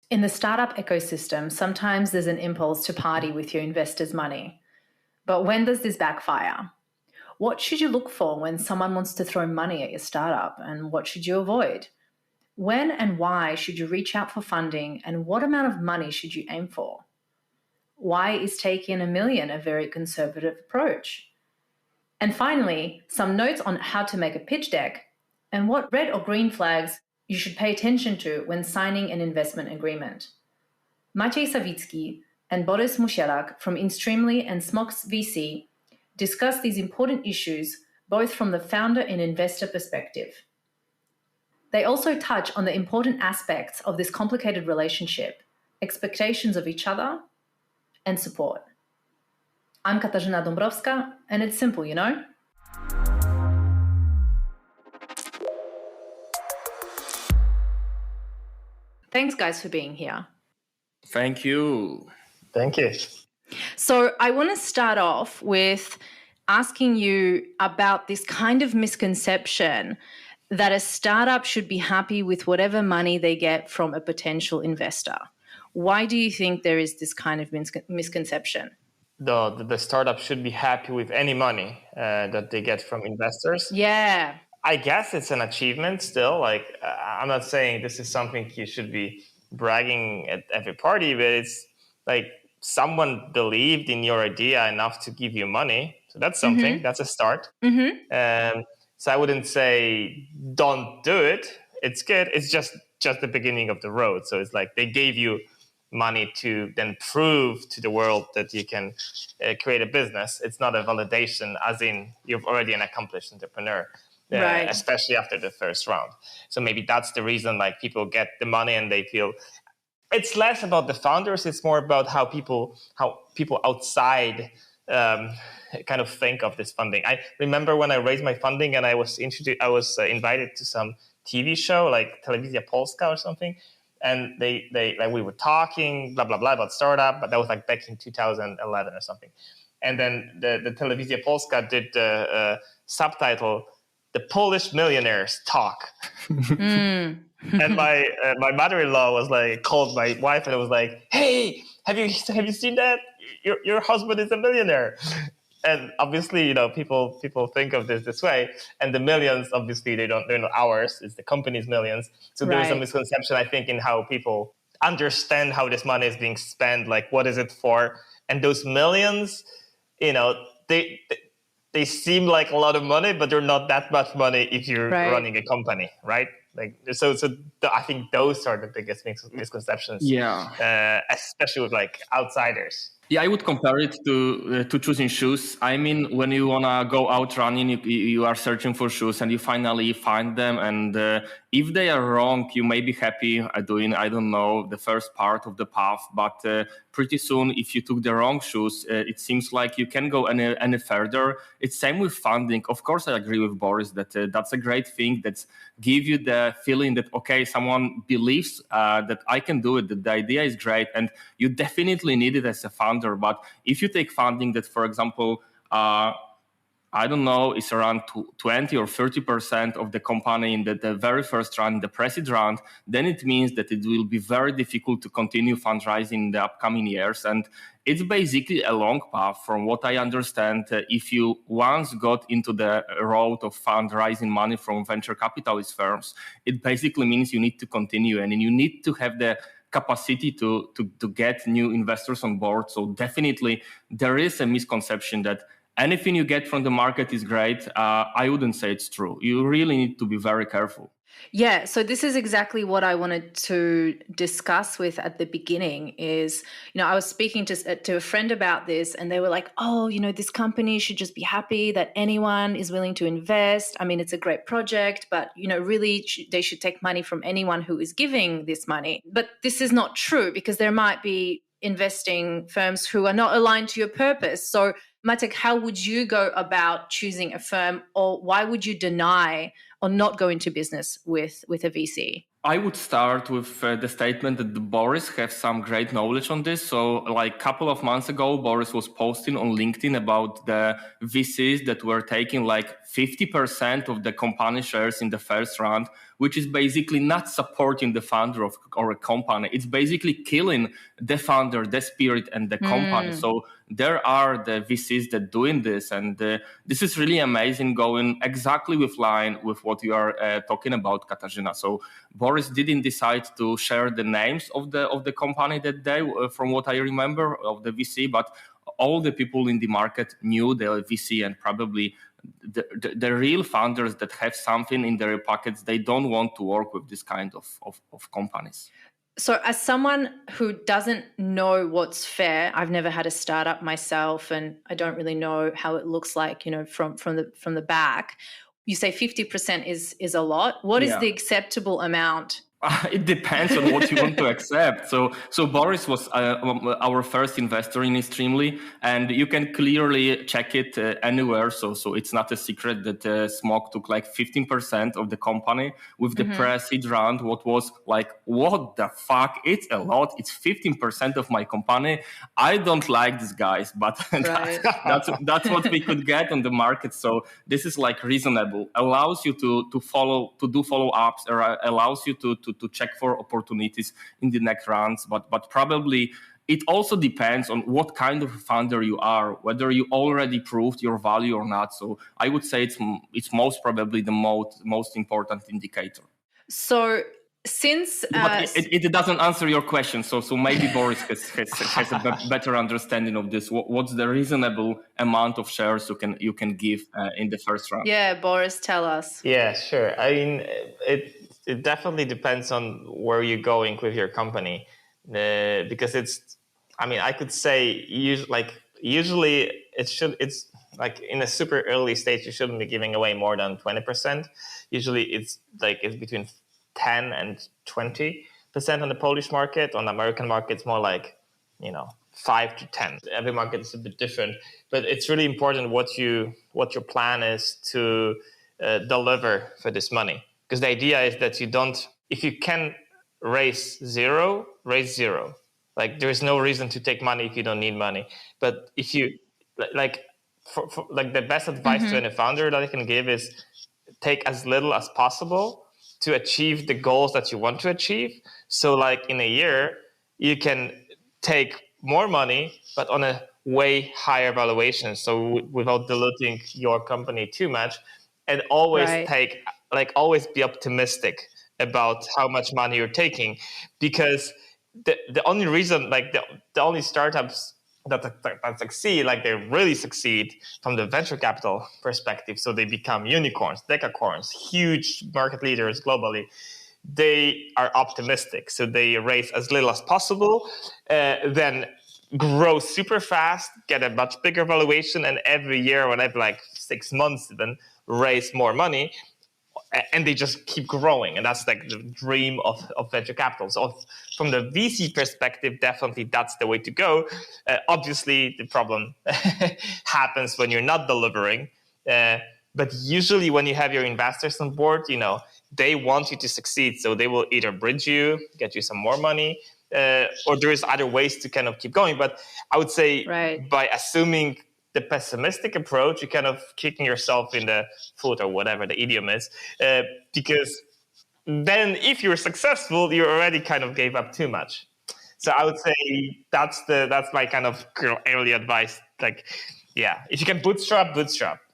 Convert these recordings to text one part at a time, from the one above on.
In the startup ecosystem, sometimes there's an impulse to party with your investors' money. But when does this backfire? What should you look for when someone wants to throw money at your startup, and what should you avoid? When and why should you reach out for funding, and what amount of money should you aim for? Why is taking $1 million a very conservative approach? And finally, some notes on how to make a pitch deck and what red or green flags you should pay attention to when signing an investment agreement. Maciej Sawicki and Borys Musielak from inSTREAMLY and SMOK VC discuss these important issues both from the founder and investor perspective. They also touch on the important aspects of this complicated relationship, expectations of each other, and support. I'm Katarzyna Dąbrowska, and it's simple, you know? Thanks, guys, for being here. Thank you. Thank you. So I want to start off with asking you about this kind of misconception that a startup should be happy with whatever money they get from a potential investor. Why do you think there is this kind of misconception? The startup should be happy with any money that they get from investors. Yeah. I guess it's an achievement still. I'm not saying this is something you should be bragging at every party, but it's like someone believed in your idea enough to give you money. So that's something. Mm-hmm. That's a start. Mm-hmm. So I wouldn't say don't do it. It's good. It's just the beginning of the road. So it's like they gave you money to then prove to the world that you can create a business. It's not a validation as in you've already an accomplished entrepreneur, right. Especially after the first round. So maybe that's the reason like people get the money and they feel it's less about the founders. It's more about how people outside kind of think of this funding. I remember when I raised my funding and I was invited to some TV show like Telewizja Polska or something. And they like we were talking blah blah blah about startup, but that was like back in 2011 or something. And then the Telewizja Polska did the subtitle "The Polish Millionaires Talk." And my mother-in-law was like called my wife and it was like, "Hey, have you seen that? Your husband is a millionaire." And obviously, people think of this way, and the millions, obviously, they're not ours. It's the company's millions. So There's a misconception, I think, in how people understand how this money is being spent. Like, what is it for? And those millions, they seem like a lot of money, but they're not that much money if you're running a company, right? Like, I think those are the biggest misconceptions. Yeah, especially with like outsiders. Yeah, I would compare it to choosing shoes. I mean, when you want to go out running, you are searching for shoes and you finally find them. And if they are wrong, you may be happy doing, I don't know, the first part of the path. But pretty soon, if you took the wrong shoes, it seems like you can go any further. It's same with funding. Of course, I agree with Borys that that's a great thing that give you the feeling that, okay, someone believes that I can do it, that the idea is great. And you definitely need it as a founder. But if you take funding that, for example, I don't know, it's around 20 or 30% of the company in the very first round, the pre-seed round, then it means that it will be very difficult to continue fundraising in the upcoming years. And it's basically a long path from what I understand. If you once got into the road of fundraising money from venture capitalist firms, it basically means you need to continue and you need to have the capacity to get new investors on board. So definitely there is a misconception that anything you get from the market is great. I wouldn't say it's true. You really need to be very careful. Yeah, so this is exactly what I wanted to discuss with at the beginning is, I was speaking to a friend about this and they were like, oh, this company should just be happy that anyone is willing to invest. I mean, it's a great project, but, really they should take money from anyone who is giving this money. But this is not true because there might be investing firms who are not aligned to your purpose. So Maciej, how would you go about choosing a firm or why would you deny or not go into business with a VC? I would start with the statement that Borys has some great knowledge on this. So like a couple of months ago, Borys was posting on LinkedIn about the VCs that were taking like 50% of the company shares in the first round, which is basically not supporting the founder of or a company. It's basically killing the founder, the spirit, and the company. So there are the VCs that doing this, and this is really amazing, going exactly with line with what you are talking about, Katarzyna. So Borys didn't decide to share the names of the company that day, from what I remember, of the VC, but all the people in the market knew the VC, and probably the real founders that have something in their pockets, they don't want to work with this kind of companies. So as someone who doesn't know what's fair, I've never had a startup myself, and I don't really know how it looks like, from the back. You say 50% is a lot. What is the acceptable amount? It depends on what you want to accept. So Borys was our first investor in inSTREAMLY, and you can clearly check it anywhere. So it's not a secret that SMOK took like 15% of the company with the pre-seed round. What was like, what the fuck? It's a lot. It's 15% of my company. I don't like these guys, but that's what we could get on the market. So this is like reasonable. Allows you to do follow-ups, or allows you to check for opportunities in the next rounds, but probably it also depends on what kind of founder you are, whether you already proved your value or not. So I would say it's most probably the most important indicator. So since it doesn't answer your question, so maybe Borys has a better understanding of this. What's the reasonable amount of shares you can give in the first round? Yeah, Borys, tell us. Yeah, sure. I mean, it definitely depends on where you're going with your company, because I could say usually it's like in a super early stage, you shouldn't be giving away more than 20%. Usually it's between 10 and 20% on the Polish market. On the American market, it's more like, 5 to 10. Every market is a bit different, but it's really important what your plan is to deliver for this money. Because the idea is that if you can raise zero. Like, there is no reason to take money if you don't need money. But if you for the best advice to any founder that I can give is take as little as possible to achieve the goals that you want to achieve. So like in a year, you can take more money, but on a way higher valuation. So without diluting your company too much, and always always be optimistic about how much money you're taking, because the only reason, the only startups that succeed, they really succeed from the venture capital perspective, so they become unicorns, decacorns, huge market leaders globally. They are optimistic, so they raise as little as possible, then grow super fast, get a much bigger valuation, and every year, whenever 6 months, even raise more money, and they just keep growing. And that's the dream of venture capital. So from the VC perspective, definitely that's the way to go. Obviously, the problem happens when you're not delivering. But usually when you have your investors on board, they want you to succeed. So they will either bridge you, get you some more money, or there is other ways to kind of keep going. But I would say by assuming the pessimistic approach, you're kind of kicking yourself in the foot, or whatever the idiom is, because then if you're successful, you already kind of gave up too much. So I would say that's my kind of early advice. If you can bootstrap.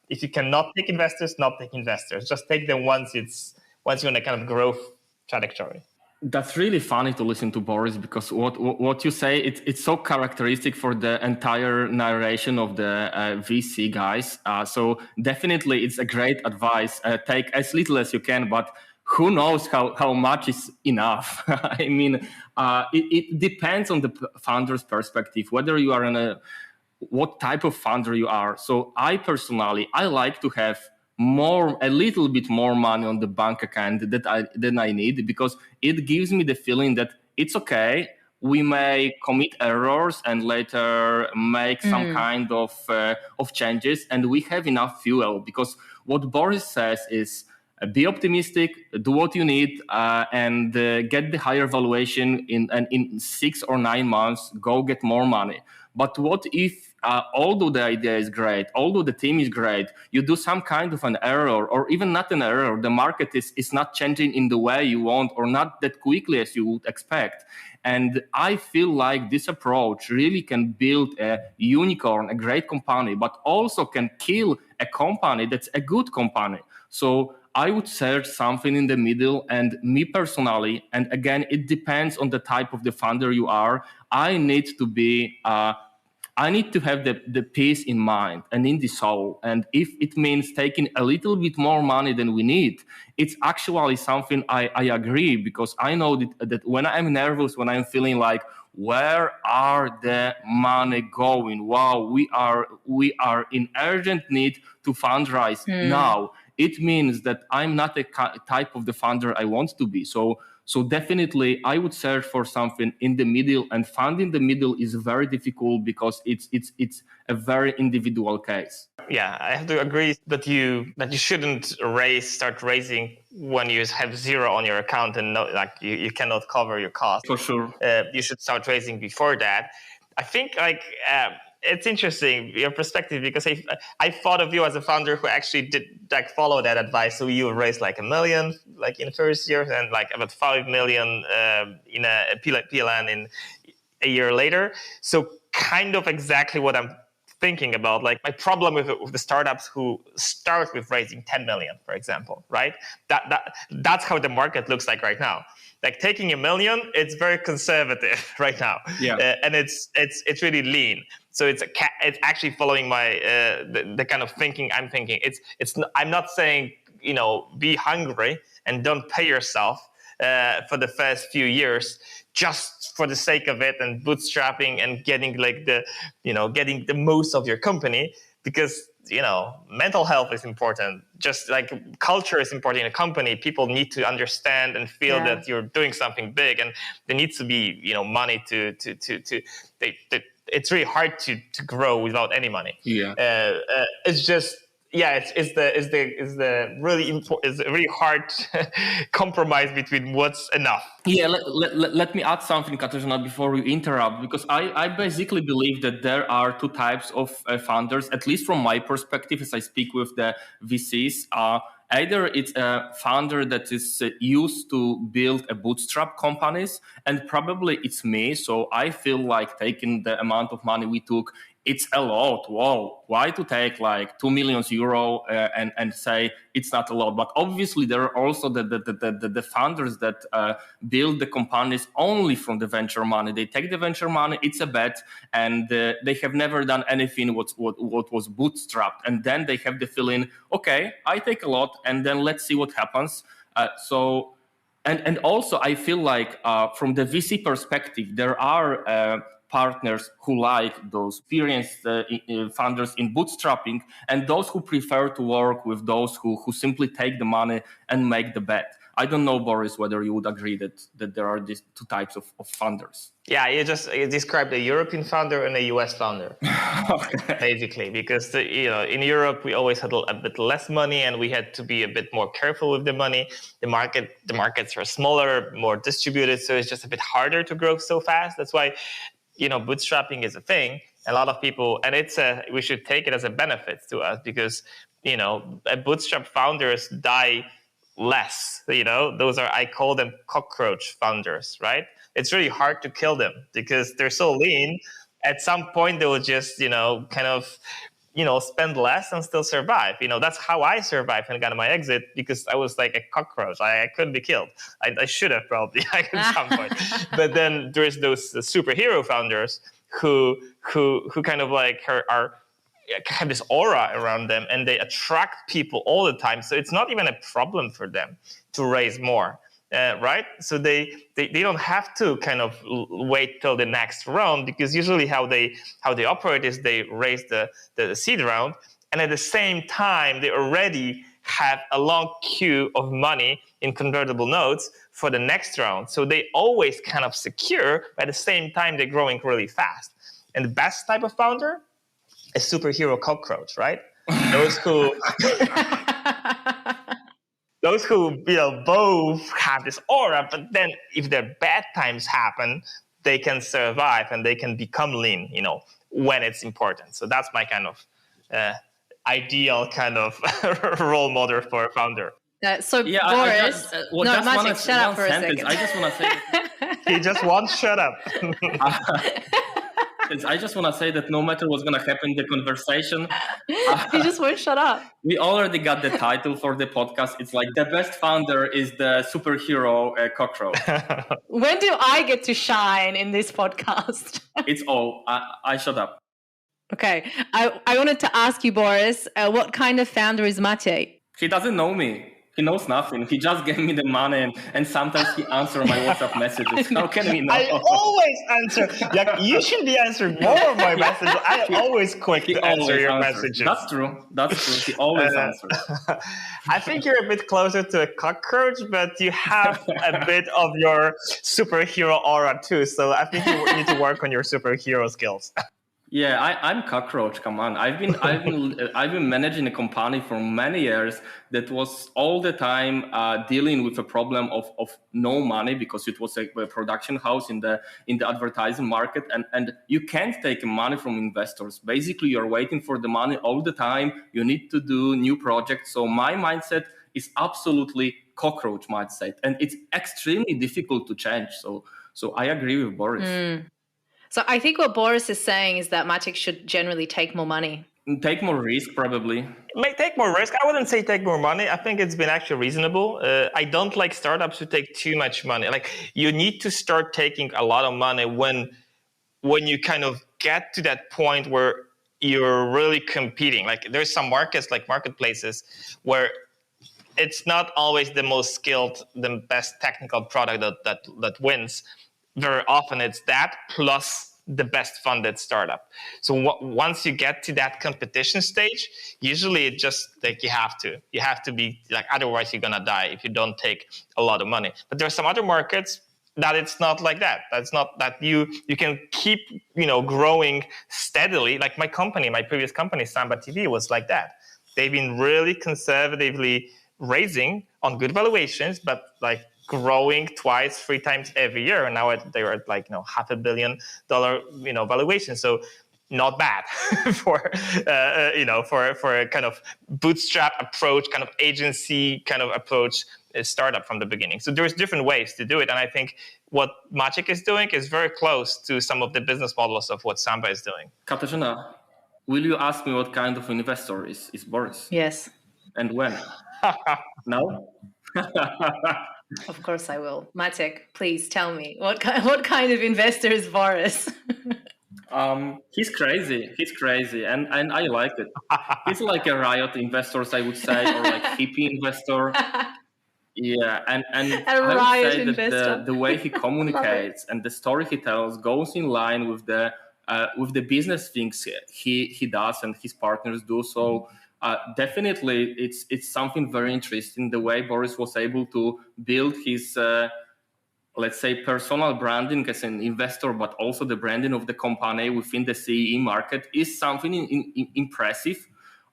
If you cannot take investors, not take investors. Just take them once you're in a kind of growth trajectory. That's really funny to listen to, Borys, because what you say, it's so characteristic for the entire narration of the VC guys. So definitely it's a great advice. Take as little as you can, but who knows how much is enough? I mean, it depends on the founder's perspective, whether you are what type of founder you are. So I personally like to have a little bit more money on the bank account than I need, because it gives me the feeling that it's okay. We may commit errors and later make some kind of changes, and we have enough fuel. Because what Borys says is Be optimistic, do what you need, and get the higher valuation in 6 or 9 months, go get more money. But what if, although the idea is great, although the team is great, you do some kind of an error, or even not an error, the market is not changing in the way you want, or not that quickly as you would expect. And I feel like this approach really can build a unicorn, a great company, but also can kill a company that's a good company. So I would search something in the middle. And me personally, and again, it depends on the type of the funder you are, I need to have the peace in mind and in the soul. And if it means taking a little bit more money than we need, it's actually something I agree, because I know that when I'm nervous, when I'm feeling like, where are the money going? Wow, we are in urgent need to fundraise now. It means that I'm not the type of the funder I want to be. So definitely, I would search for something in the middle, and finding the middle is very difficult because it's a very individual case. Yeah, I have to agree that you shouldn't start raising when you have zero on your account and you cannot cover your costs. For sure, you should start raising before that. I think it's interesting, your perspective, because I thought of you as a founder who actually did follow that advice. So you raised $1 million in the first year, and about 5 million in a PLN in a year later. So kind of exactly what I'm thinking about. My problem with the startups who start with raising 10 million, for example, right? That's how the market looks like right now. Taking $1 million, it's very conservative right now, and it's really lean. So it's actually following my the kind of thinking I'm thinking. I'm not saying be hungry and don't pay yourself for the first few years just for the sake of it and bootstrapping and getting getting the most of your company, because mental health is important. Just like culture is important in a company. People need to understand and feel that you're doing something big, and there needs to be money to it's really hard to grow without any money. It's just it's the really hard compromise between what's enough. Let me add something, Katarzyna, before we interrupt, because I basically believe that there are two types of funders, at least from my perspective, as I speak with the VCs. Either it's a founder that is used to build a bootstrap companies, and probably it's me. So I feel like taking the amount of money we took, it's a lot. Wow, why to take €2 million and say it's not a lot? But obviously there are also the founders that build the companies only from the venture money. They take the venture money, it's a bet, and they have never done anything what was bootstrapped. And then they have the feeling, okay, I take a lot, and then let's see what happens. And also I feel like from the VC perspective, there are partners who like those experienced funders in bootstrapping, and those who prefer to work with those who simply take the money and make the bet. I don't know, Borys, whether you would agree that there are these two types of funders. Yeah, you described a European founder and a US founder, basically, because in Europe we always had a bit less money and we had to be a bit more careful with the money. The markets are smaller, more distributed, so it's just a bit harder to grow so fast. That's why bootstrapping is a thing. A lot of people, and we should take it as a benefit to us, because bootstrap founders die less. Those are, I call them cockroach founders, right? It's really hard to kill them because they're so lean. At some point they will just spend less and still survive. That's how I survived and got my exit, because I was like a cockroach. I couldn't be killed. I should have probably at some point. But then there's those superhero founders who kind of have this aura around them, and they attract people all the time. So it's not even a problem for them to raise more. Right? So they don't have to kind of wait till the next round, because usually how they operate is they raise the seed round, and at the same time they already have a long queue of money in convertible notes for the next round. So they always kind of secure, but at the same time they're growing really fast. And the best type of founder is superhero cockroach, right? Those who those who both have this aura, but then if their bad times happen, they can survive and they can become lean, when it's important. So that's my kind of ideal kind of role model for a founder. Boris, Maciej, shut up for a second. I just want to say he just wants shut up. I just want to say that no matter what's going to happen in the conversation, he just won't shut up. We already got the title for the podcast. It's like the best founder is the superhero cockroach. When do I get to shine in this podcast? It's all. I shut up. Okay. I wanted to ask you, Boris, what kind of founder is Maciej? He doesn't know me. He knows nothing. He just gave me the money and sometimes he answers my WhatsApp messages. How can we know? I always answer. You should be answering more of my messages. I always quick to answer your messages. That's true. He always answers. I think you're a bit closer to a cockroach, but you have a bit of your superhero aura too. So I think you need to work on your superhero skills. Yeah, I'm cockroach. Come on, I've been managing a company for many years that was all the time dealing with a problem of no money because it was a production house in the advertising market, and you can't take money from investors. Basically, you're waiting for the money all the time. You need to do new projects. So my mindset is absolutely cockroach mindset, and it's extremely difficult to change. So I agree with Boris. So I think what Boris is saying is that Maciej should generally take more money. Take more risk, probably. Take more risk. I wouldn't say take more money. I think it's been actually reasonable. I don't like startups who take too much money. Like you need to start taking a lot of money when you kind of get to that point where you're really competing. Like there's some markets, like marketplaces, where it's not always the most skilled, the best technical product that wins. Very often it's that plus the best funded startup. So once you get to that competition stage, usually it just like you have to be like, otherwise you're going to die if you don't take a lot of money. But there are some other markets that it's not like that. That's not that you can keep, growing steadily. Like my previous company, Samba TV, was like that. They've been really conservatively raising on good valuations, but like growing 2-3 times every year, and now they're at like $500 million valuation. So not bad for for a kind of bootstrap approach, kind of agency kind of approach startup from the beginning. So there's different ways to do it, and I think what Maciej is doing is very close to some of the business models of what Samba is doing. Katarzyna, will you ask me what kind of investor is Boris? Yes. And when? No. Of course I will. Maciej, please tell me what kind of investor is Boris? He's crazy, and I like it. He's like a riot investor, I would say, or like hippie investor. Yeah, and a riot I would say investor. that the way he communicates and the story he tells goes in line with the business things he does and his partners do. So definitely, it's something very interesting the way Boris was able to build his, let's say, personal branding as an investor, but also the branding of the company within the CEE market is something impressive.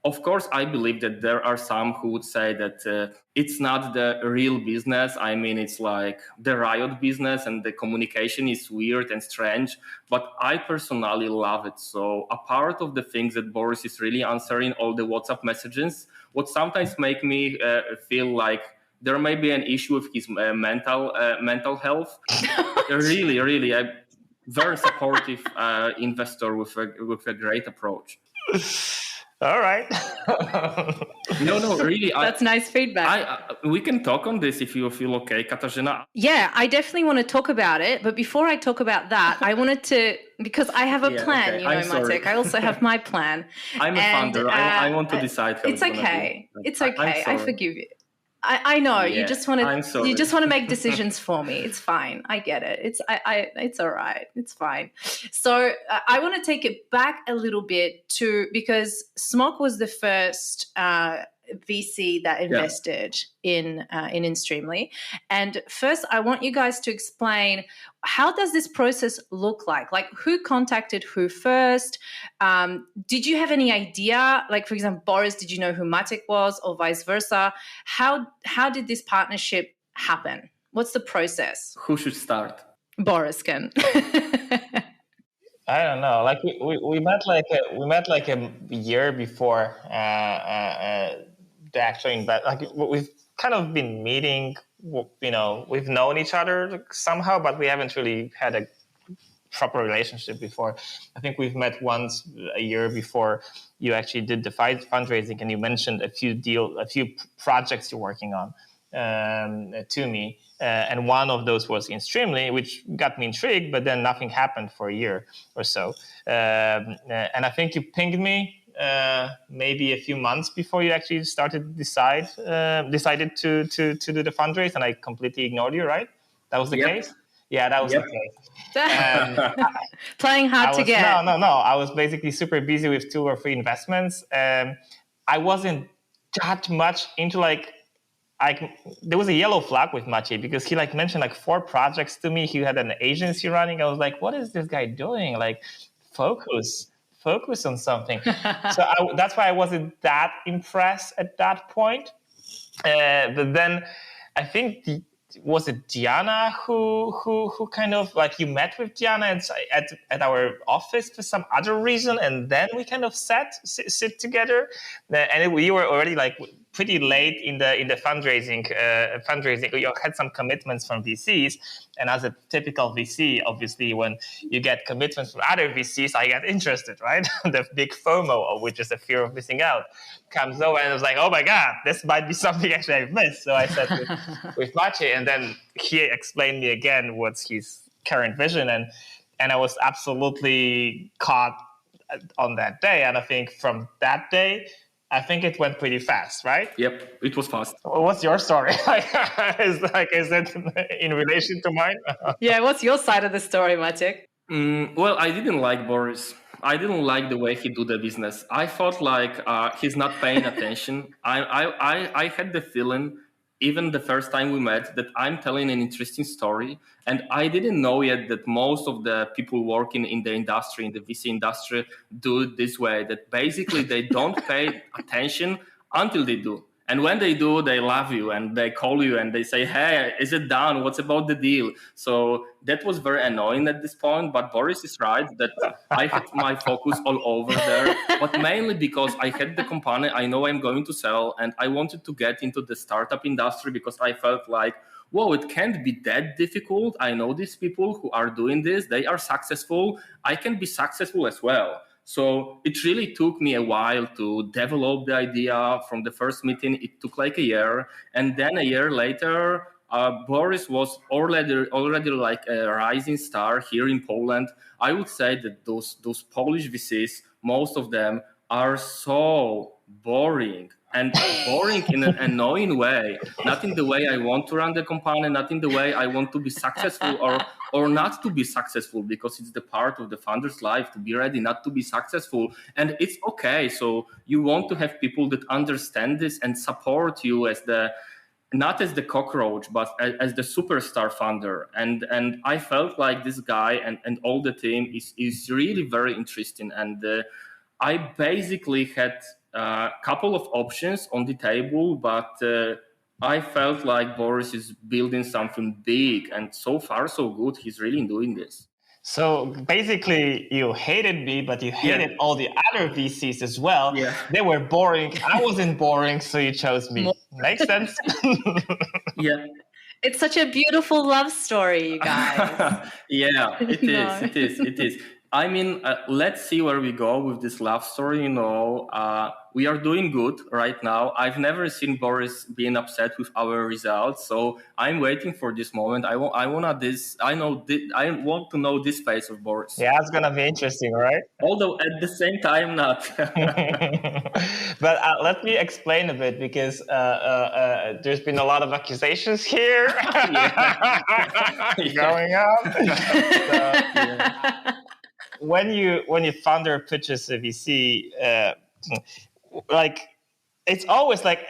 Of course, I believe that there are some who would say that it's not the real business. I mean, it's like the riot business and the communication is weird and strange, but I personally love it. So a part of the things that Boris is really answering all the WhatsApp messages, what sometimes make me feel like there may be an issue with his mental health. Really, a very supportive investor with a great approach. All right. No, really. That's nice feedback. We can talk on this if you feel okay, Katarzyna. Yeah, I definitely want to talk about it. But before I talk about that, I wanted to, because I have a plan, okay. Maciej. I also have my plan. I'm a founder. I want to decide how it's okay. It's okay. I forgive you. I know you just want to make decisions for me. It's fine. I get it. It's all right. It's fine. So I want to take it back a little bit because SMOK was the first VC that invested in inSTREAMLY. And first, I want you guys to explain, how does this process look like? Like, who contacted who first? Did you have any idea? Like, for example, Borys, did you know who Maciej was, or vice versa? How did this partnership happen? What's the process? Who should start? Borys can. I don't know. Like we met like a year before the actual invest. Like we've kind of been meeting. You know, we've known each other somehow, but we haven't really had a proper relationship before. I think we've met once a year before you actually did the fundraising, and you mentioned a few projects you're working on to me. And one of those was inSTREAMLY, which got me intrigued, but then nothing happened for a year or so. And I think you pinged me maybe a few months before you actually decided to do the fundraise, and I completely ignored you, right? That was the case? Yeah, that was the case. Playing hard to get. No. I was basically super busy with 2 or 3 investments. I wasn't that much into there was a yellow flag with Maciej because he mentioned 4 projects to me. He had an agency running. I was like, what is this guy doing? Focus on something. So that's why I wasn't that impressed at that point. But then I think was it Diana who kind of you met with Diana at our office for some other reason, and then we kind of sit together, and we were already pretty late in the fundraising. We had some commitments from VCs, and as a typical VC, obviously when you get commitments from other VCs, I get interested, right? The big FOMO, which is the fear of missing out, comes over, and I was like, oh my god, this might be something actually I've missed. So I said with Maciej, and then he explained me again what's his current vision, and I was absolutely caught on that day. And I think from that day, I think it went pretty fast, right? Yep, it was fast. What's your story? Is it in relation to mine? Yeah, what's your side of the story, Maciej? Well, I didn't like Borys. I didn't like the way he do the business. I thought he's not paying attention. I had the feeling, even the first time we met, that I'm telling an interesting story. And I didn't know yet that most of the people working in the industry, in the VC industry, do it this way, that basically they don't pay attention until they do. And when they do, they love you and they call you and they say, hey, is it done? What's about the deal? So that was very annoying at this point. But Borys is right that I had my focus all over there, but mainly because I had the company I know I'm going to sell, and I wanted to get into the startup industry because I felt whoa, it can't be that difficult. I know these people who are doing this. They are successful. I can be successful as well. So it really took me a while to develop the idea. From the first meeting, it took a year. And then a year later, Borys was already a rising star here in Poland. I would say that those Polish VCs, most of them are so boring. And boring in an annoying way, not in the way I want to run the company, not in the way I want to be successful or not to be successful, because it's the part of the founder's life to be ready not to be successful. And it's okay. So you want to have people that understand this and support you not as the cockroach, but as the superstar founder. And I felt like this guy and all the team is really very interesting. And I basically had a couple of options on the table, but I felt like Borys is building something big, and so far so good. He's really doing this. So basically, you hated me, but you hated all the other VCs as well. Yeah. They were boring. I wasn't boring, so you chose me. Makes sense? Yeah. It's such a beautiful love story, you guys. Yeah, it is. I mean, let's see where we go with this love story. We are doing good right now. I've never seen Borys being upset with our results, so I'm waiting for this moment. I want to know this phase of Borys. Yeah, it's gonna be interesting, right? Although at the same time, not. But let me explain a bit, because there's been a lot of accusations here going on. When you founder pitches a VC, it's always like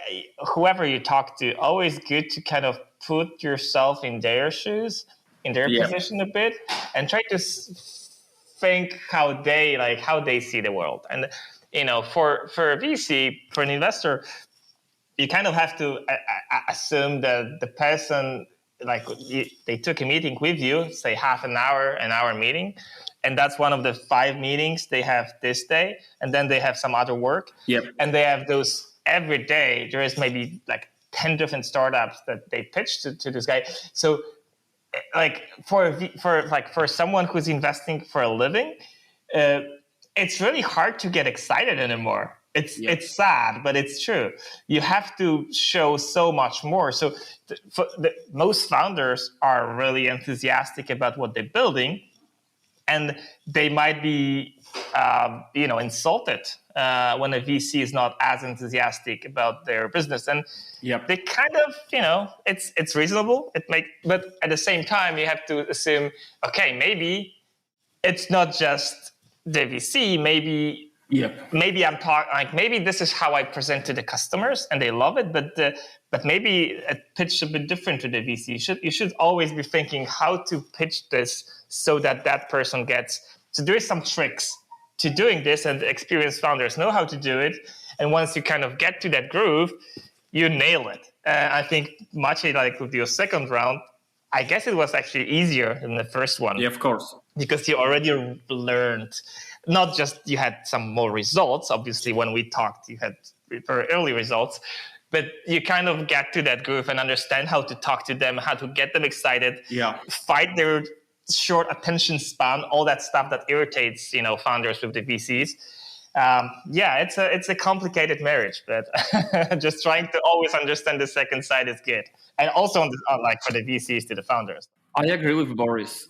whoever you talk to, always good to kind of put yourself in their shoes, in their position a bit, and try to think how they see the world. And for a VC, for an investor, you kind of have to assume that the person, they took a meeting with you, say half an hour meeting, and that's one of the 5 meetings they have this day, and then they have some other work, and they have those every day. There is maybe 10 different startups that they pitch to this guy. So for someone who's investing for a living, it's really hard to get excited anymore. It's sad, but it's true. You have to show so much more. So most founders are really enthusiastic about what they're building, and they might be insulted when a VC is not as enthusiastic about their business. And they kind of, it's reasonable. But at the same time, you have to assume, okay, maybe it's not just the VC. Maybe I'm talking maybe this is how I present to the customers and they love it, but maybe a pitch a bit different to the VC. You should always be thinking how to pitch this so that person gets. So there is some tricks to doing this, and experienced founders know how to do it. And once you kind of get to that groove, you nail it. I think Maciej, with your second round, I guess it was actually easier than the first one. Yeah, of course. Because you already learned. Not just you had some more results. Obviously, when we talked, you had very early results, but you kind of get to that groove and understand how to talk to them, how to get them excited, fight their short attention span, all that stuff that irritates founders with the VCs. It's a complicated marriage, but just trying to always understand the second side is good, and also for the VCs to the founders. I agree with Borys.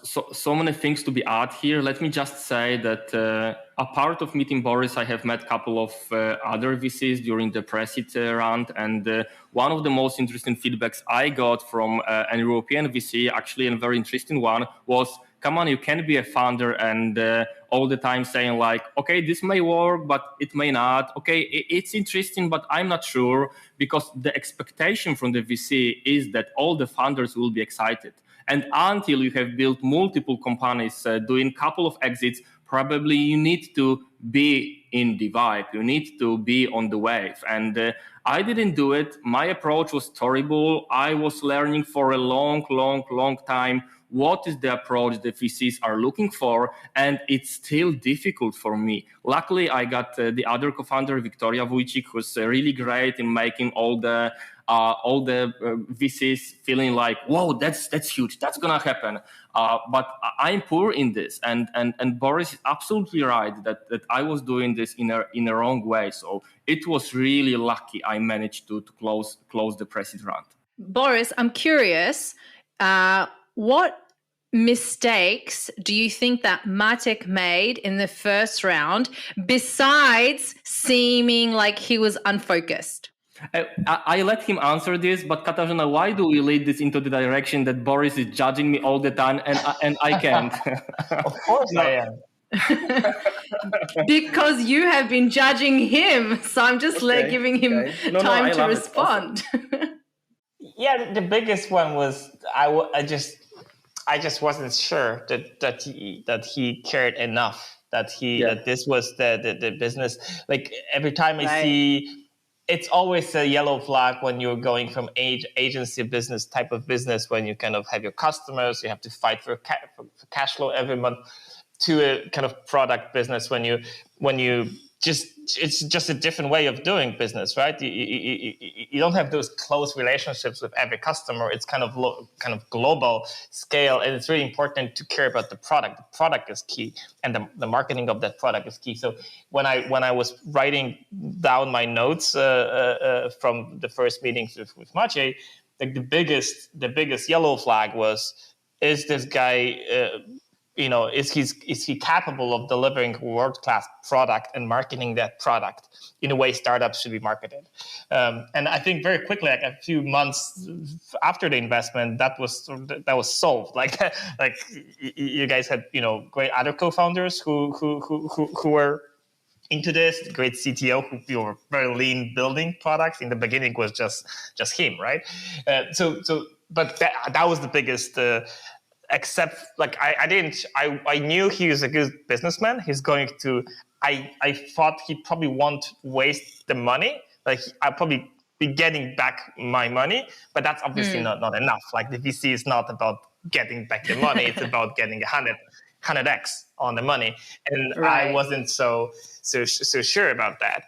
So many things to be added here. Let me just say that a part of meeting Borys, I have met a couple of other VCs during the pre-seed round, and one of the most interesting feedbacks I got from an European VC, actually a very interesting one, was, come on, you can be a founder and all the time saying okay, this may work, but it may not. Okay, it's interesting, but I'm not sure, because the expectation from the VC is that all the founders will be excited. And until you have built multiple companies, doing a couple of exits, probably you need to be in the vibe. You need to be on the wave. And I didn't do it. My approach was terrible. I was learning for a long time what is the approach the VCs are looking for, and it's still difficult for me. Luckily, I got the other co-founder, Victoria Wójcik, who's really great in making all the VCs feeling whoa, that's huge, that's gonna happen. But I'm poor in this, and Borys is absolutely right that I was doing this in a wrong way. So it was really lucky I managed to close the pre-seed round. Borys, I'm curious, what mistakes do you think that Maciej made in the first round, besides seeming like he was unfocused? I let him answer this, but Katarzyna, why do we lead this into the direction that Borys is judging me all the time and I can't? Of course I am. Because you have been judging him, so I'm just giving him time to respond. Yeah, the biggest one was I just wasn't sure that he cared enough, that this was the business. Every time I see, it's always a yellow flag when you're going from agency business type of business, when you kind of have your customers, you have to fight for cash flow every month, to a kind of product business when you it's just a different way of doing business, right? You don't have those close relationships with every customer. It's kind of global scale, and it's really important to care about the product. The product is key, and the marketing of that product is key. So when I was writing down my notes from the first meetings with Maciej, the biggest yellow flag was, is this guy is he capable of delivering world-class product and marketing that product in a way startups should be marketed? And I think very quickly, a few months after the investment, that was solved. You guys had great other co-founders who were into this, great CTO who we were very lean building products. In the beginning, it was just him, right? But that was the biggest. Except, like, I knew he was a good businessman. He's going to. I thought he probably won't waste the money. Like, I'll probably be getting back my money, but that's obviously not enough. Like, the VC is not about getting back the money; it's about getting 100x on the money, and I wasn't so sure about that.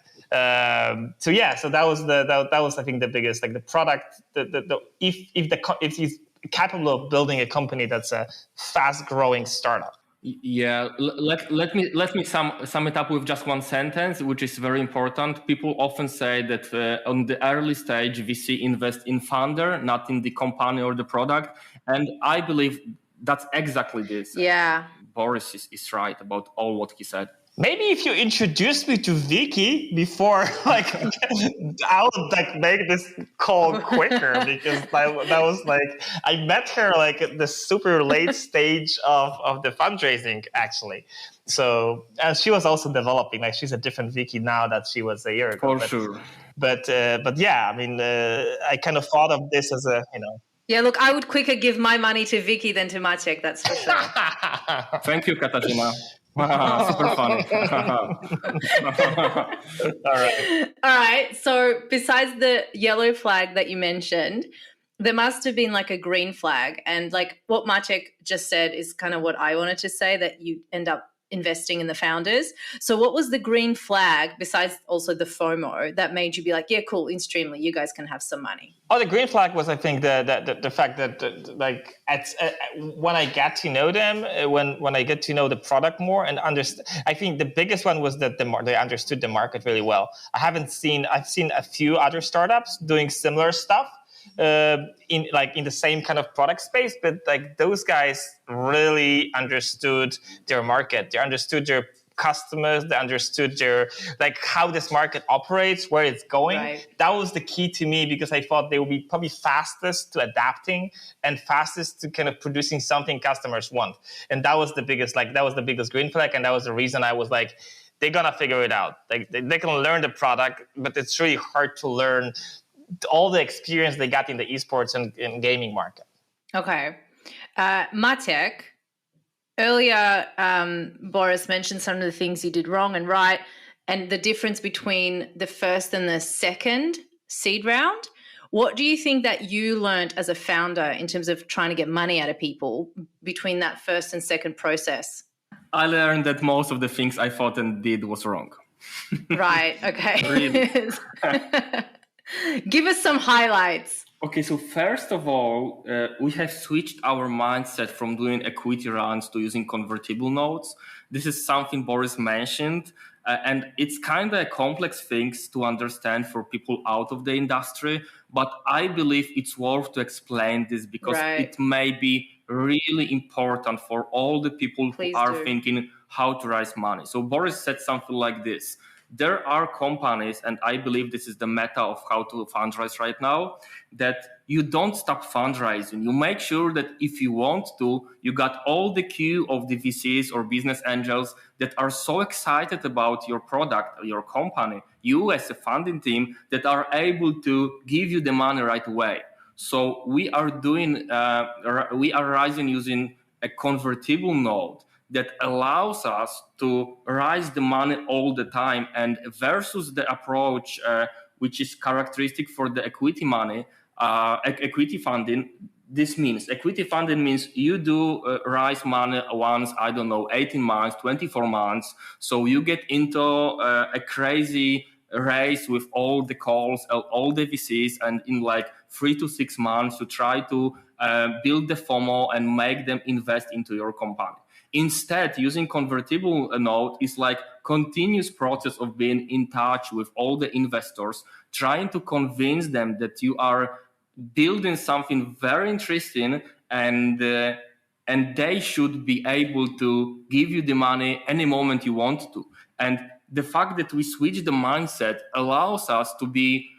So that was I think the biggest, like, the product. If he's capable of building a company that's a fast growing startup. Yeah, let me sum it up with just one sentence, which is very important. People often say that on the early stage, VC invest in founder, not in the company or the product. And I believe that's exactly this. Yeah. Borys is right about all what he said. Maybe if you introduced me to Vicky before, like, I would, like, make this call quicker, because that was like, I met her like at the super late stage of the fundraising, actually. So, and she was also developing, like, she's a different Vicky now that she was a year ago. For sure. But yeah, I mean, I kind of thought of this as a, Yeah, look, I would quicker give my money to Vicky than to Maciek, that's for sure. Thank you, Katarzyna. Super funny. All right. So besides the yellow flag that you mentioned, there must have been like a green flag. And like what Maciej just said is kind of what I wanted to say, that you end up investing in the founders. So what was the green flag, besides also the FOMO, that made you be like, yeah, cool, inSTREAMLY, you guys can have some money? Oh, the green flag was, I think, the fact that like when I get to know them, when I get to know the product more and understand, I think the biggest one was that they understood the market really well. I've seen a few other startups doing similar stuff in the same kind of product space, but like those guys really understood their market. They understood their customers. They understood their, like, how this market operates, where it's going. Right. That was the key to me, because I thought they would be probably fastest to adapting and fastest to kind of producing something customers want. And that was the biggest green flag. And that was the reason I was like, they're gonna figure it out. Like, they can learn the product, but it's really hard to learn all the experience they got in the esports and gaming market. Okay. Maciej, earlier Borys mentioned some of the things you did wrong and right, and the difference between the first and the second seed round. What do you think that you learned as a founder in terms of trying to get money out of people between that first and second process? I learned that most of the things I thought and did was wrong. Right. Okay. Really? Give us some highlights. Okay, so first of all, we have switched our mindset from doing equity rounds to using convertible notes. This is something Borys mentioned, and it's kind of a complex thing to understand for people out of the industry, but I believe it's worth to explain this because it may be really important for all the people who are thinking how to raise money. So Borys said something like this. There are companies, and I believe this is the meta of how to fundraise right now, that you don't stop fundraising. You make sure that if you want to, you got all the queue of the VCs or business angels that are so excited about your product or your company, you as a funding team, that are able to give you the money right away. So we are rising using a convertible note that allows us to raise the money all the time, and versus the approach which is characteristic for the equity money, equity funding. This means equity funding means you do raise money once, 18 months, 24 months. So you get into a crazy race with all the calls, all the VCs, and in like 3 to 6 months to try to build the FOMO and make them invest into your company. Instead, using convertible note is like continuous process of being in touch with all the investors, trying to convince them that you are building something very interesting and they should be able to give you the money any moment you want to. And the fact that we switch the mindset allows us to be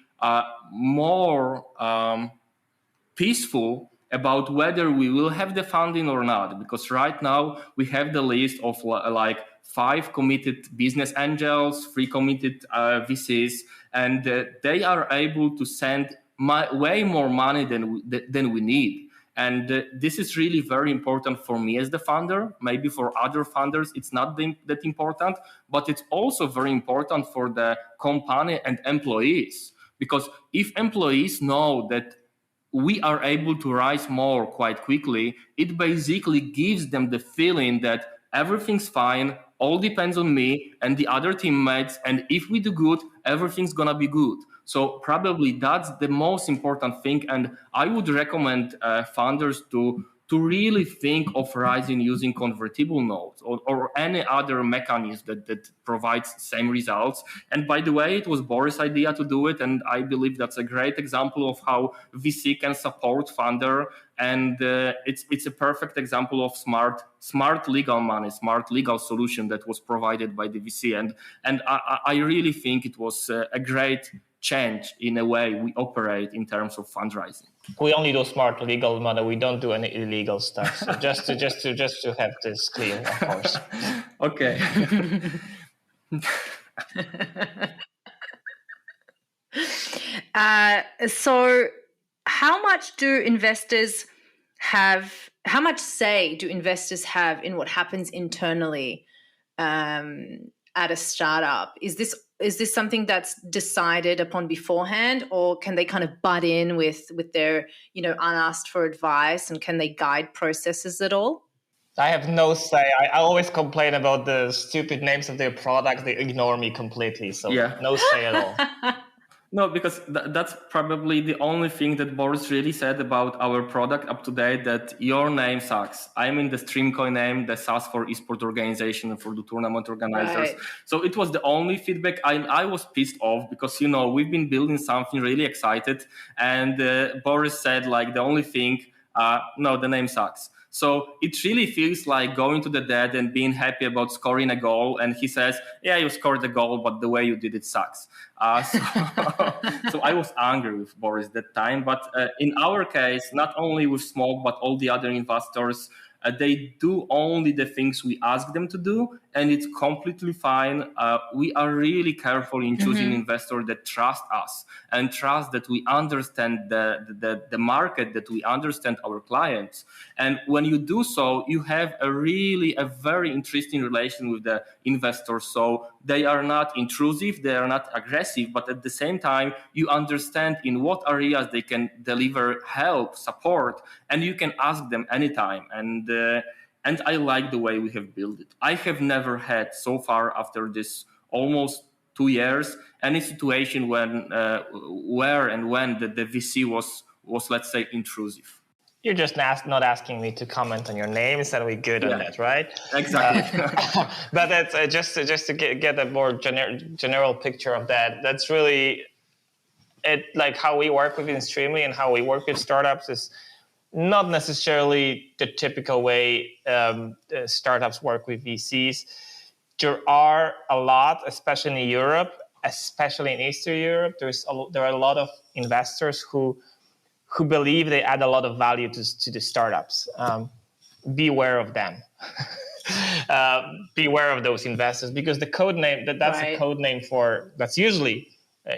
more peaceful about whether we will have the funding or not. Because right now we have the list of like 5 committed business angels, 3 committed VCs, and they are able to send way more money than we need. And this is really very important for me as the founder. Maybe for other founders, it's not that important, but it's also very important for the company and employees. Because if employees know that we are able to rise more quite quickly, it basically gives them the feeling that everything's fine, all depends on me and the other teammates, and if we do good, everything's gonna be good. So probably that's the most important thing, and I would recommend founders to really think of rising using convertible notes or any other mechanism that provides same results. And by the way, it was Borys' idea to do it, and I believe that's a great example of how VC can support founder, and it's a perfect example of smart legal money, smart legal solution that was provided by the VC, and I really think it was a great change in a way we operate in terms of fundraising. We only do smart legal money. We don't do any illegal stuff. So just to have this clear, of course. Okay. So how much say do investors have in what happens internally at a startup? Is this something that's decided upon beforehand, or can they kind of butt in with their, unasked for advice, and can they guide processes at all? I have no say. I always complain about the stupid names of their products. They ignore me completely. So no say at all. No, because that's probably the only thing that Borys really said about our product up to date, that your name sucks. I mean the Streamcoin name, the SAS for esport organization and for the tournament organizers. Right. So it was the only feedback. I was pissed off because, we've been building something really excited. And Borys said, like, the only thing, no, the name sucks. So it really feels like going to the dad and being happy about scoring a goal. And he says, yeah, you scored the goal, but the way you did it sucks. So I was angry with Borys that time. But in our case, not only with SMOK, but all the other investors, they do only the things we ask them to do, and it's completely fine. We are really careful in choosing investors that trust us and trust that we understand the market, that we understand our clients. And when you do so, you have a very interesting relation with the investors. So they are not intrusive, they are not aggressive, but at the same time, you understand in what areas they can deliver help, support, and you can ask them anytime. And I like the way we have built it. I have never had so far, after this almost 2 years, any situation when the VC was let's say intrusive. You're just not asking me to comment on your names, and we're good on that, right? Exactly. But that's just to get a more general picture of that. That's really it. Like how we work with inSTREAMLY and how we work with startups is not necessarily the typical way startups work with VCs. There are a lot, especially in Europe, especially in Eastern Europe. There are a lot of investors who believe they add a lot of value to the startups. Beware of them. Beware of those investors, because the code name that's right. A code name that's usually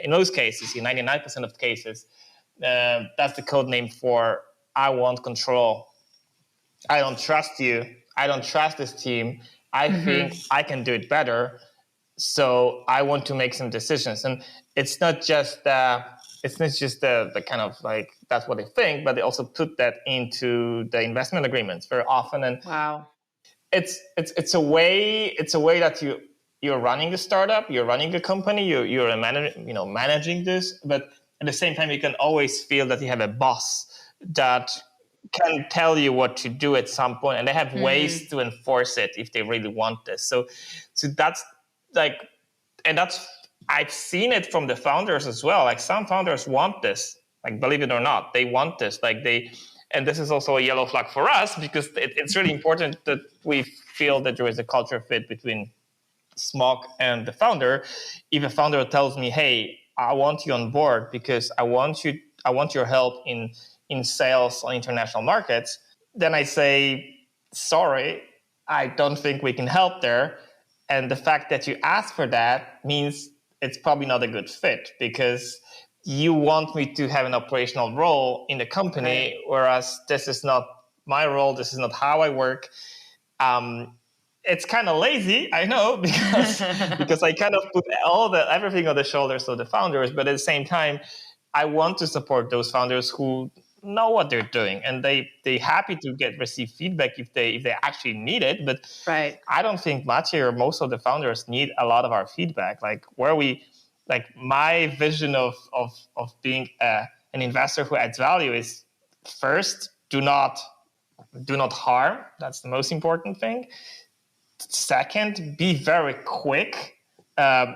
in most cases, in 99% of cases, that's the code name for I want control. I don't trust you. I don't trust this team. I think I can do it better. So I want to make some decisions. And it's not just the kind of like that's what they think, but they also put that into the investment agreements very often. And wow, it's a way that you're running a startup, you're running a company, you're managing this, but at the same time you can always feel that you have a boss that can tell you what to do at some point, and they have ways to enforce it if they really want this. So that's like, and that's, I've seen it from the founders as well. Like some founders want this, like believe it or not, they want this. And this is also a yellow flag for us, because it's really important that we feel that there is a culture fit between SMOK and the founder. If a founder tells me, hey, I want you on board because I want your help in in sales on international markets, then I say, sorry, I don't think we can help there. And the fact that you ask for that means it's probably not a good fit, because you want me to have an operational role in the company, right, whereas this is not my role. This is not how I work. It's kind of lazy, I know, because I kind of put everything on the shoulders of the founders. But at the same time, I want to support those founders who know what they're doing, and they happy to receive feedback if they actually need it. But right, I don't think Maciej or most of the founders need a lot of our feedback. My vision of being an investor who adds value is, first, do not harm. That's the most important thing. Second, be very quick,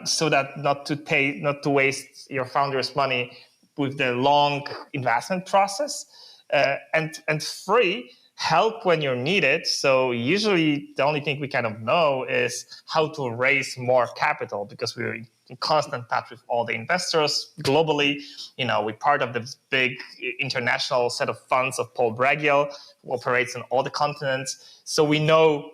so that not to waste your founder's money with the long investment process. And three, help when you're needed. So usually the only thing we kind of know is how to raise more capital, because we're in constant touch with all the investors globally. We're part of this big international set of funds of Paul Bragiel, who operates on all the continents. So we know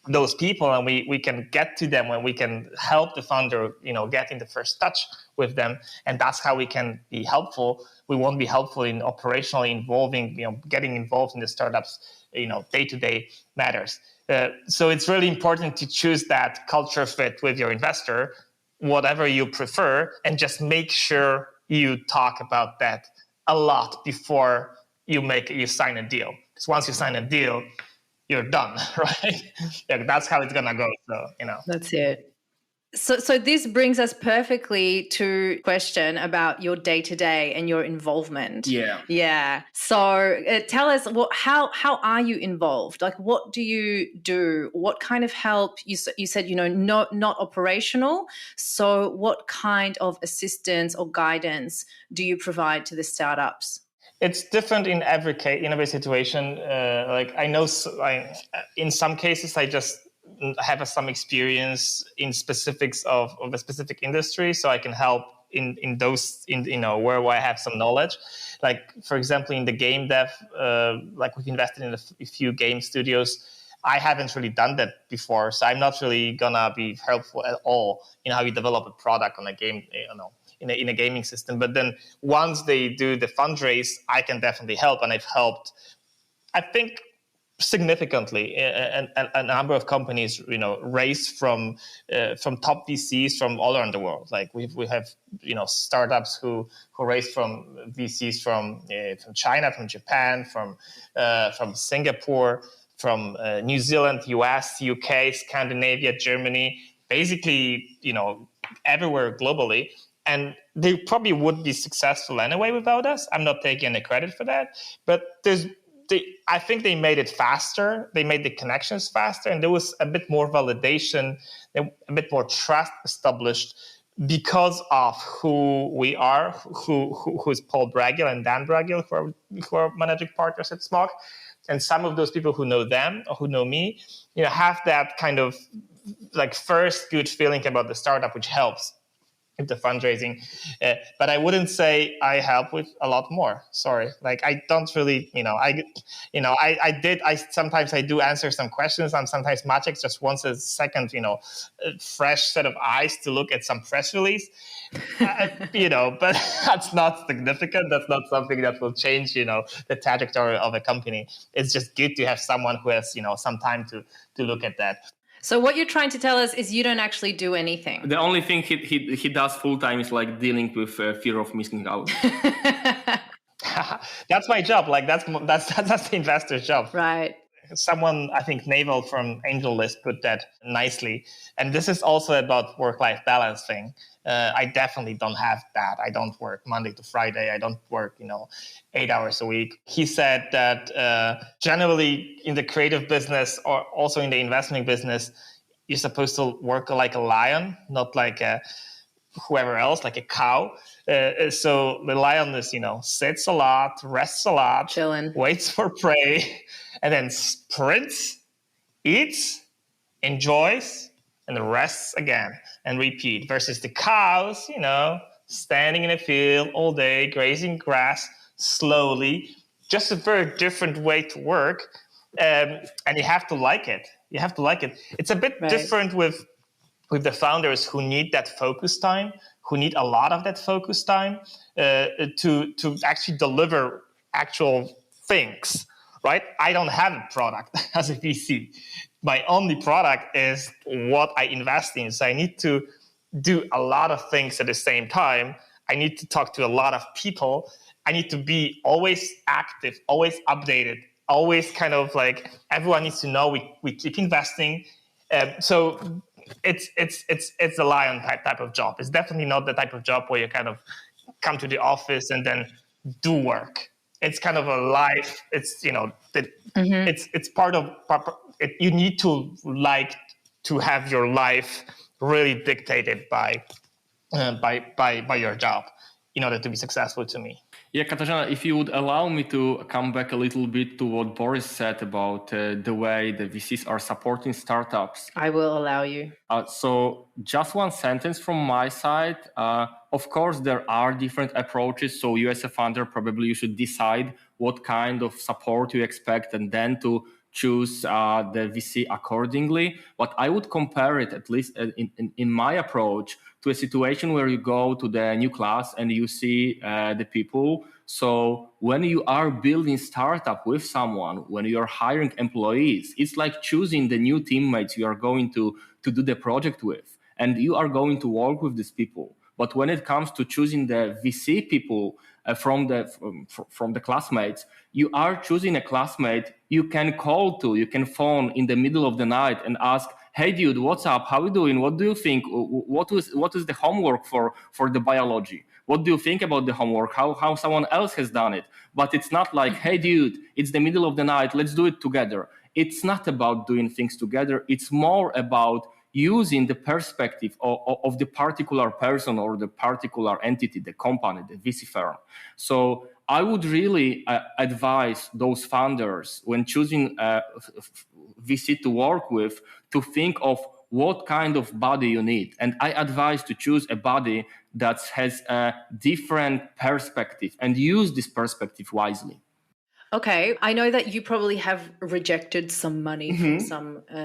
those people, and we can get to them when we can help the founder, get in the first touch with them. And that's how we can be helpful. We won't be helpful in operationally involving, getting involved in the startups, day-to-day matters. So it's really important to choose that culture fit with your investor, whatever you prefer, and just make sure you talk about that a lot before you sign a deal. Because once you sign a deal, you're done, right? Yeah, that's how it's gonna go. So, That's it. So this brings us perfectly to question about your day-to-day and your involvement. Yeah. So tell us, how are you involved? Like, what do you do? What kind of help? You said, not operational. So what kind of assistance or guidance do you provide to the startups? It's different in every case, in every situation. I know, in some cases, I just have some experience in specifics of a specific industry, so I can help in those, where I have some knowledge. Like, for example, in the game dev, we've invested in a few game studios. I haven't really done that before, so I'm not really gonna be helpful at all in how you develop a product on a game, in a gaming system. But then once they do the fundraise, I can definitely help. And I've helped, I think, significantly a number of companies, raise from top VCs from all around the world. Like we have, startups who raise from VCs from China, from Japan, from Singapore, from New Zealand, US, UK, Scandinavia, Germany, basically, everywhere globally. And they probably would be successful anyway without us. I'm not taking any credit for that. But I think they made it faster. They made the connections faster. And there was a bit more validation, a bit more trust established because of who we are, who's Paul Bragiel and Dan Bragiel, who are managing partners at SMOK. And some of those people who know them or who know me, have that kind of first good feeling about the startup, which helps with the fundraising. But I wouldn't say I help with a lot more. Sorry. I don't really, sometimes I do answer some questions, and sometimes Maciej just wants a second, fresh set of eyes to look at some press release. But that's not significant. That's not something that will change, the trajectory of a company. It's just good to have someone who has, some time to look at that. So what you're trying to tell us is you don't actually do anything. The only thing he does full time is dealing with fear of missing out. That's my job. That's the investor's job. Right. Someone, I think Naval from AngelList put that nicely. And this is also about work-life balance thing. I definitely don't have that. I don't work Monday to Friday. I don't work, 8 hours a week. He said that generally in the creative business or also in the investment business, you're supposed to work like a lion, not like whoever else, like a cow. So the lion is, sits a lot, rests a lot, chilling, waits for prey, and then sprints, eats, enjoys, and rests again and repeat. Versus the cows, standing in a field all day, grazing grass slowly, just a very different way to work, and you have to like it. You have to like it. It's a bit different with the founders who need that focus time, who need a lot of that focus time to actually deliver actual things, right? I don't have a product as a VC. My only product is what I invest in. So I need to do a lot of things at the same time. I need to talk to a lot of people. I need to be always active, always updated, always kind of like everyone needs to know we keep investing. So it's a lion type of job. It's definitely not the type of job where you kind of come to the office and then do work. It's kind of a life. It's it's part of it. You need to like to have your life really dictated by your job in order to be successful, to me. Yeah, Katarzyna, if you would allow me to come back a little bit to what Borys said about the way the VCs are supporting startups. I will allow you. So just one sentence from my side. Of course, there are different approaches. So you as a founder, probably you should decide what kind of support you expect and then to choose the VC accordingly. But I would compare it, at least in my approach, to a situation where you go to the new class and you see the people. So when you are building startup with someone, when you're hiring employees, it's like choosing the new teammates you are going to do the project with. And you are going to work with these people. But when it comes to choosing the VC people from the classmates, you are choosing a classmate you can call to, you can phone in the middle of the night and ask, hey dude, what's up? How are you doing? What do you think? What is the homework for the biology? What do you think about the homework? How someone else has done it? But it's not like, hey dude, it's the middle of the night, let's do it together. It's not about doing things together. It's more about using the perspective of the particular person or the particular entity, the company, the VC firm. So I would really advise those founders when choosing a VC to work with to think of what kind of body you need. And I advise to choose a body that has a different perspective and use this perspective wisely. Okay, I know that you probably have rejected some money from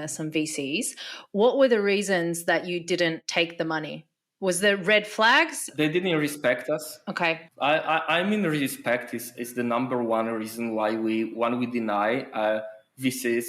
some VCs. What were the reasons that you didn't take the money? Was there red flags? They didn't respect us. Okay. I mean, respect is the number one reason why we deny VCs.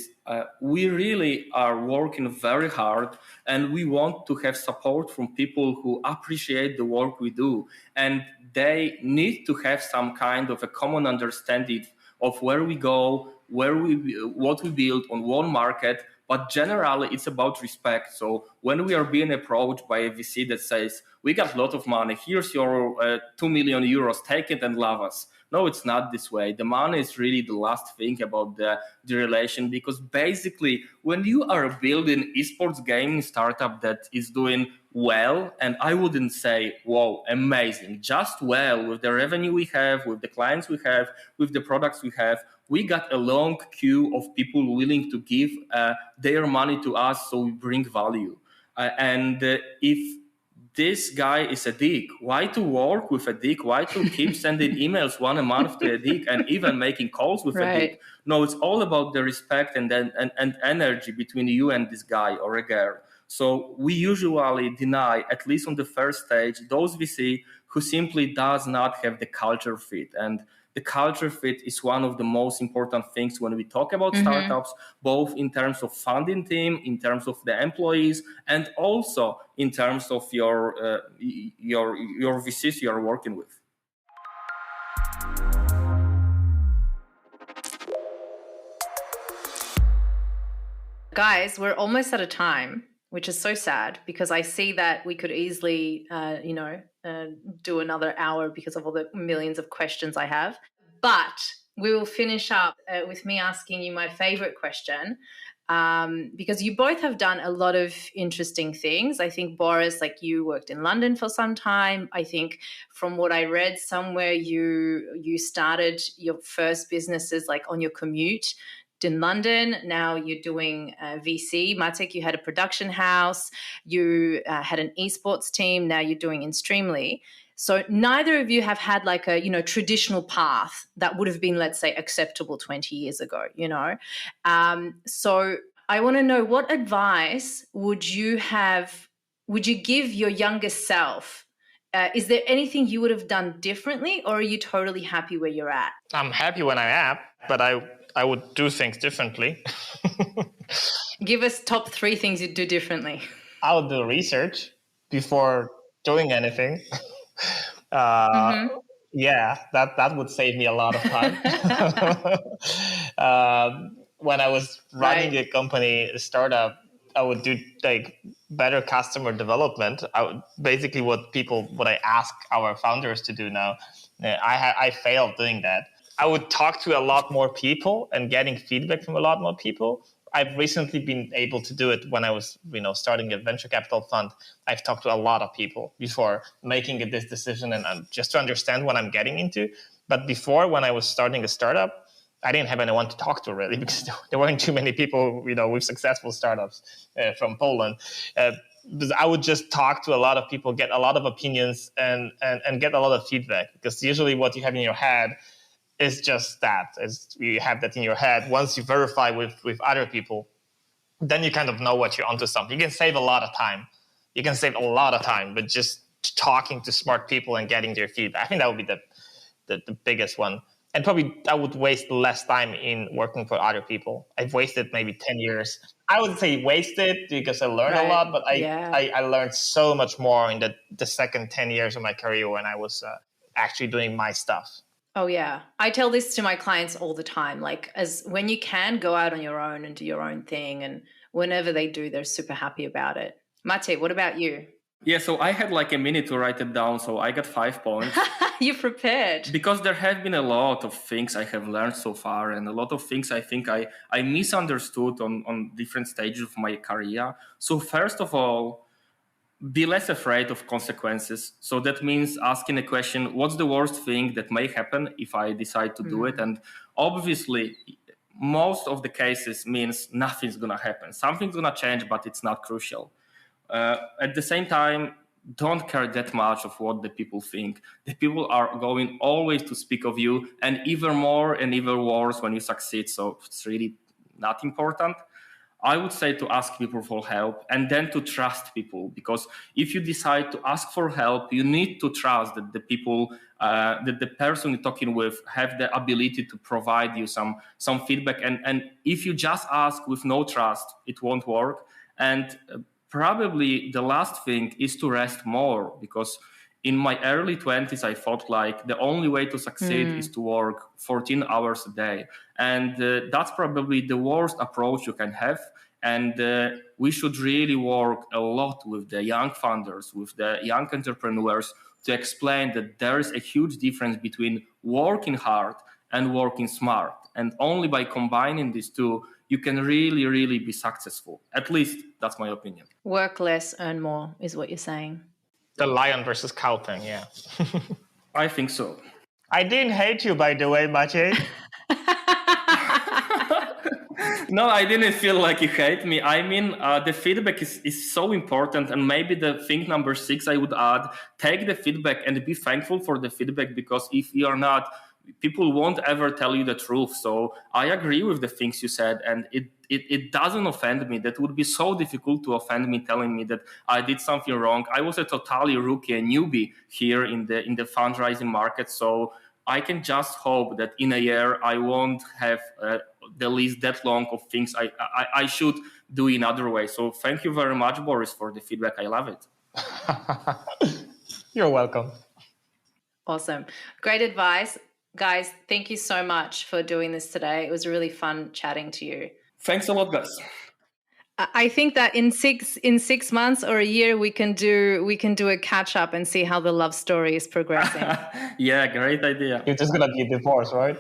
We really are working very hard, and we want to have support from people who appreciate the work we do, and they need to have some kind of a common understanding of where we go, what we build on one market, but generally it's about respect. So when we are being approached by a VC that says, we got a lot of money, here's your 2 million euros, take it and love us. No, it's not this way. The money is really the last thing about the relation, because basically when you are building esports gaming startup that is doing well, and I wouldn't say, whoa, amazing, just well, with the revenue we have, with the clients we have, with the products we have, we got a long queue of people willing to give their money to us, so we bring value. If this guy is a dick, why to work with a dick? Why to keep sending emails one a month to a dick and even making calls with a dick? No, it's all about the respect and energy between you and this guy or a girl. So we usually deny, at least on the first stage, those VC who simply does not have the culture fit. And the culture fit is one of the most important things when we talk about startups, both in terms of funding team, in terms of the employees, and also in terms of your VCs you are working with. Guys, we're almost out of time, which is so sad, because I see that we could easily, do another hour because of all the millions of questions I have. But we will finish up with me asking you my favorite question, because you both have done a lot of interesting things. I think, Borys, like, you worked in London for some time. I think from what I read somewhere, you started your first businesses like on your commute in London. Now you're doing VC. Maciej, you had a production house. You had an esports team. Now you're doing inSTREAMLY. So neither of you have had like a, traditional path that would have been, let's say, acceptable 20 years ago, So I want to know, what advice would you give your younger self? Is there anything you would have done differently, or are you totally happy where you're at? I'm happy when I am, but I would do things differently. Give us top 3 things you'd do differently. I would do research before doing anything. Yeah, that would save me a lot of time. When I was running a company, a startup, I would do like better customer development. Basically what I ask our founders to do now. I failed doing that. I would talk to a lot more people and getting feedback from a lot more people. I've recently been able to do it when I was, starting a venture capital fund. I've talked to a lot of people before making this decision and just to understand what I'm getting into. But before, when I was starting a startup, I didn't have anyone to talk to really, because there weren't too many people, with successful startups from Poland. I would just talk to a lot of people, get a lot of opinions, and get a lot of feedback. Because usually what you have in your head is just that. You have that in your head. Once you verify with other people, then you kind of know what you're onto something. You can save a lot of time. But just talking to smart people and getting their feedback, I think that would be the biggest one. And probably I would waste less time in working for other people. I've wasted maybe 10 years. I would say wasted because I learned a lot, but I learned so much more in the second 10 years of my career when I was actually doing my stuff. Oh, yeah. I tell this to my clients all the time, like, as when you can go out on your own and do your own thing. And whenever they do, they're super happy about it. Maciej, what about you? Yeah, so I had like a minute to write it down. So I got 5 points. You prepared. Because there have been a lot of things I have learned so far, and a lot of things I think I misunderstood on different stages of my career. So first of all, be less afraid of consequences. So that means asking a question, what's the worst thing that may happen if I decide to do it? And obviously, most of the cases means nothing's going to happen. Something's going to change, but it's not crucial. At the same time, don't care that much of what the people think. The people are going always to speak of you, and even more and even worse when you succeed. So it's really not important. I would say to ask people for help and then to trust people, because if you decide to ask for help, you need to trust that the people, that the person you're talking with have the ability to provide you some feedback. And if you just ask with no trust, it won't work. And probably the last thing is to rest more, because in my early 20s, I thought like the only way to succeed is to work 14 hours a day. And that's probably the worst approach you can have. And we should really work a lot with the young founders, with the young entrepreneurs, to explain that there is a huge difference between working hard and working smart. And only by combining these two, you can really, really be successful. At least that's my opinion. Work less, earn more is what you're saying. The lion versus cow thing, yeah. I think so. I didn't hate you, by the way, Maciej. No, I didn't feel like you hate me. I mean, the feedback is so important. And maybe the thing number 6 I would add, take the feedback and be thankful for the feedback, because if you're not, people won't ever tell you the truth. So I agree with the things you said, and it doesn't offend me. That would be so difficult to offend me, telling me that I did something wrong. I was a totally rookie, a newbie here in the fundraising market. So I can just hope that in a year I won't have the list that long of things I should do in other ways. So thank you very much, Borys, for the feedback. I love it. You're welcome. Awesome. Great advice. Guys, thank you so much for doing this today. It was really fun chatting to you. Thanks a lot, guys. I think that in 6 months or a year, we can do a catch up and see how the love story is progressing. Yeah, great idea. You're just gonna be divorced, right?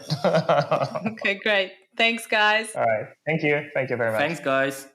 Okay, great. Thanks, guys. All right. Thank you. Thank you very much. Thanks, guys.